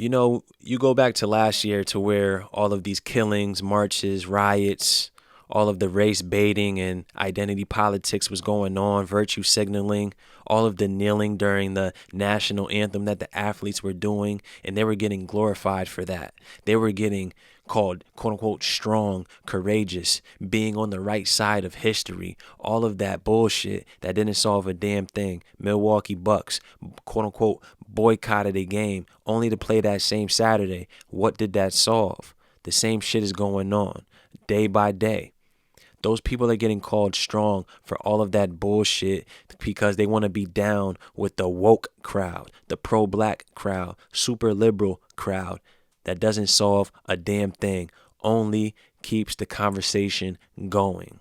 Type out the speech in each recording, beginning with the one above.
You know, you go back to last year to where all of these killings, marches, riots, all of the race baiting and identity politics was going on, virtue signaling, all of the kneeling during the national anthem that the athletes were doing, and they were getting glorified for that. They were getting called quote unquote strong, courageous, being on the right side of history, all of that bullshit that didn't solve a damn thing. Milwaukee Bucks, quote unquote, boycotted a game only to play that same Saturday. What did that solve? The same shit is going on day by day. Those people are getting called strong for all of that bullshit because they want to be down with the woke crowd, the pro-black crowd, super liberal crowd that doesn't solve a damn thing, only keeps the conversation going.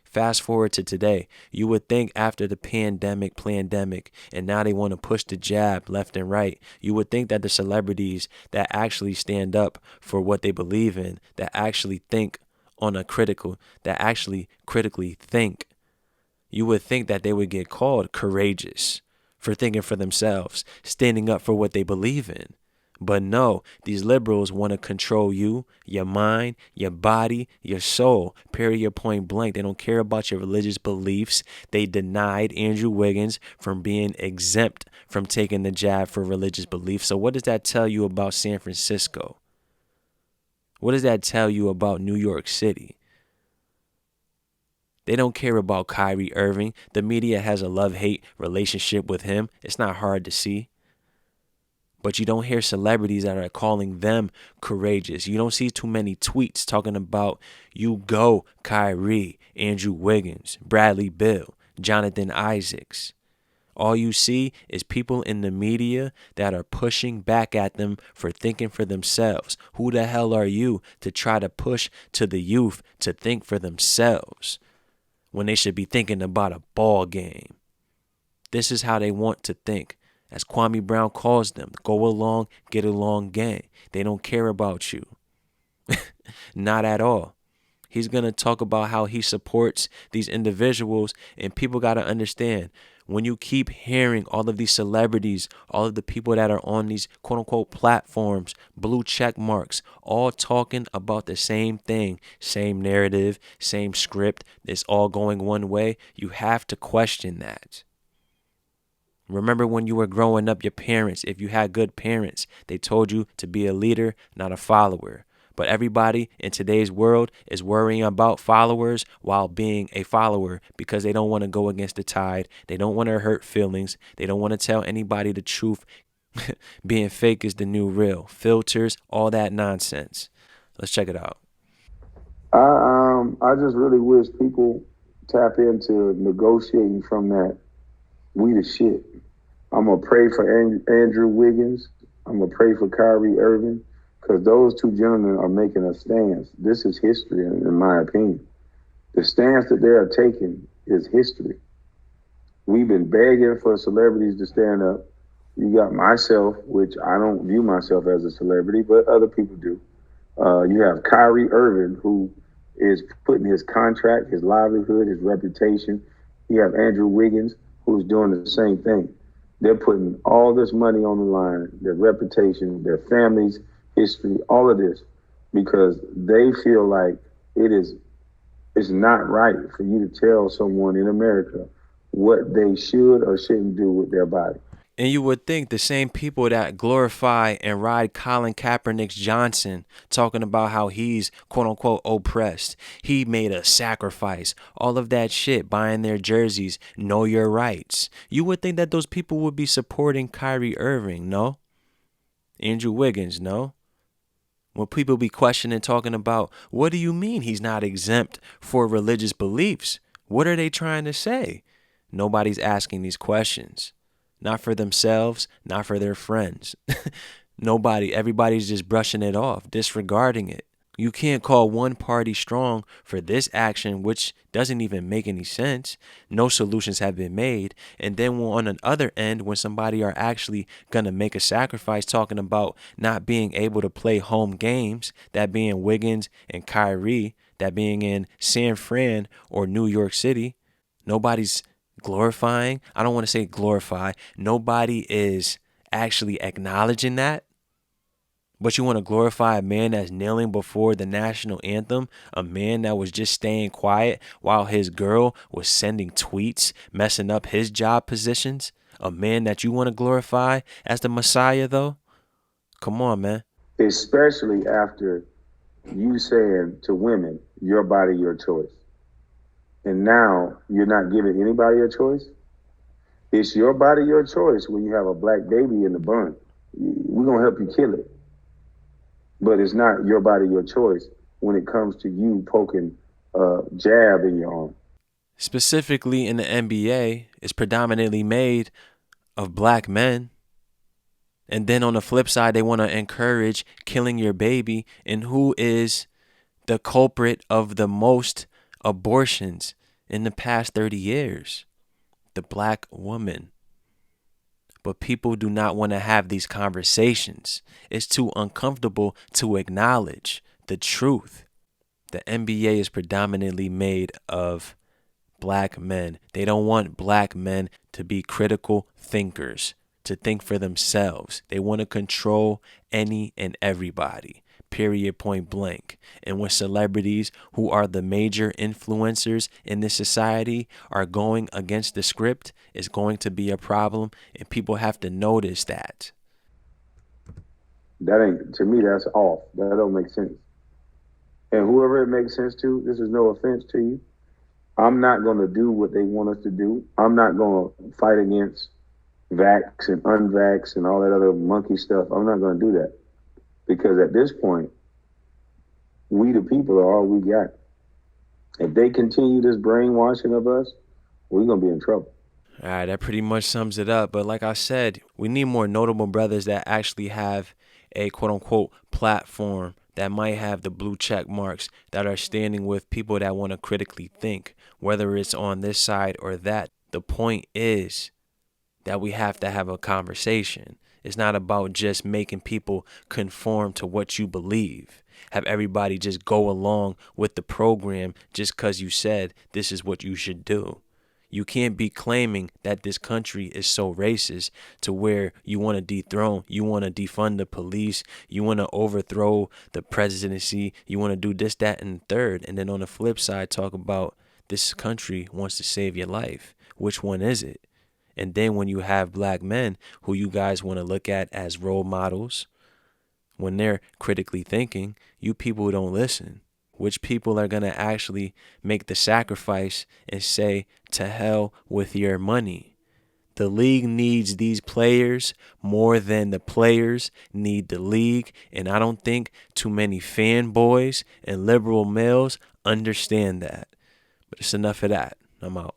Fast forward to today, you would think after the pandemic, and now they want to push the jab left and right, you would think that the celebrities that actually stand up for what they believe in, that actually think on a critical, that actually critically think, you would think that they would get called courageous for thinking for themselves, standing up for what they believe in. But no, these liberals want to control you, your mind, your body, your soul, period, point blank. They don't care about your religious beliefs. They denied Andrew Wiggins from being exempt from taking the jab for religious beliefs. So what does that tell you about San Francisco? What does that tell you about New York City? They don't care about Kyrie Irving. The media has a love-hate relationship with him. It's not hard to see. But you don't hear celebrities that are calling them courageous. You don't see too many tweets talking about you go Kyrie, Andrew Wiggins, Bradley Beal, Jonathan Isaacs. All you see is people in the media that are pushing back at them for thinking for themselves. Who the hell are you to try to push to the youth to think for themselves when they should be thinking about a ball game? This is how they want to think. As Kwame Brown calls them, go along, get along gang. They don't care about you. Not at all. He's going to talk about how he supports these individuals, and people got to understand, when you keep hearing all of these celebrities, all of the people that are on these quote unquote platforms, blue check marks, all talking about the same thing, same narrative, same script, it's all going one way, you have to question that. Remember when you were growing up, your parents, if you had good parents, they told you to be a leader, not a follower. But everybody in today's world is worrying about followers while being a follower because they don't want to go against the tide. They don't want to hurt feelings. They don't want to tell anybody the truth. Being fake is the new real. Filters, all that nonsense. Let's check it out. I just really wish people tap into negotiating from that we the shit. I'm gonna pray for Andrew Wiggins. I'm gonna pray for Kyrie Irving because those two gentlemen are making a stance. This is history, in my opinion. The stance that they are taking is history. We've been begging for celebrities to stand up. You got myself, which I don't view myself as a celebrity, but other people do. You have Kyrie Irving, who is putting his contract, his livelihood, his reputation. You have Andrew Wiggins, who's doing the same thing. They're putting all this money on the line, their reputation, their families, history, all of this, because they feel like it's not right for you to tell someone in America what they should or shouldn't do with their body. And you would think the same people that glorify and ride Colin Kaepernick's Johnson, talking about how he's quote unquote oppressed, he made a sacrifice, all of that shit, buying their jerseys, know your rights. You would think that those people would be supporting Kyrie Irving, no? Andrew Wiggins, no? When people be questioning, talking about, what do you mean he's not exempt for religious beliefs? What are they trying to say? Nobody's asking these questions. Not for themselves, not for their friends. Everybody's just brushing it off, disregarding it. You can't call one party strong for this action, which doesn't even make any sense. No solutions have been made. And then on the other end, when somebody are actually going to make a sacrifice, talking about not being able to play home games, that being Wiggins and Kyrie, that being in San Fran or New York City, nobody's glorifying. I don't want to say glorify. Nobody is actually acknowledging that. But you want to glorify a man that's kneeling before the national anthem, a man that was just staying quiet while his girl was sending tweets, messing up his job positions, a man that you want to glorify as the Messiah, though? Come on, man. Especially after you saying to women, your body, your choice. And now you're not giving anybody a choice. It's your body, your choice when you have a black baby in the bun. We're going to help you kill it. But it's not your body, your choice when it comes to you poking a jab in your arm. Specifically in the NBA, it's predominantly made of black men. And then on the flip side, they want to encourage killing your baby. And who is the culprit of the most abortions in the past 30 years? The black woman. But people do not want to have these conversations. It's too uncomfortable to acknowledge the truth. The NBA is predominantly made of black men. They don't want black men to be critical thinkers, to think for themselves. They want to control any and everybody, period, point blank. And when celebrities who are the major influencers in this society are going against the script, it's going to be a problem, and people have to notice that. That ain't, to me, that's off. That don't make sense. And whoever it makes sense to, this is no offense to you. I'm not going to do what they want us to do. I'm not going to fight against vax and unvax and all that other monkey stuff. I'm not going to do that because at this point, we the people are all we got. If they continue this brainwashing of us, we're going to be in trouble. All right, that pretty much sums it up. But like I said, we need more notable brothers that actually have a quote unquote platform that might have the blue check marks that are standing with people that want to critically think, whether it's on this side or that. The point is that we have to have a conversation. It's not about just making people conform to what you believe. Have everybody just go along with the program just because you said this is what you should do. You can't be claiming that this country is so racist to where you want to dethrone, you want to defund the police, you want to overthrow the presidency, you want to do this, that, and the third. And then on the flip side, talk about this country wants to save your life. Which one is it? And then when you have black men who you guys want to look at as role models, when they're critically thinking, you people don't listen. Which people are going to actually make the sacrifice and say, to hell with your money? The league needs these players more than the players need the league. And I don't think too many fanboys and liberal males understand that. But it's enough of that. I'm out.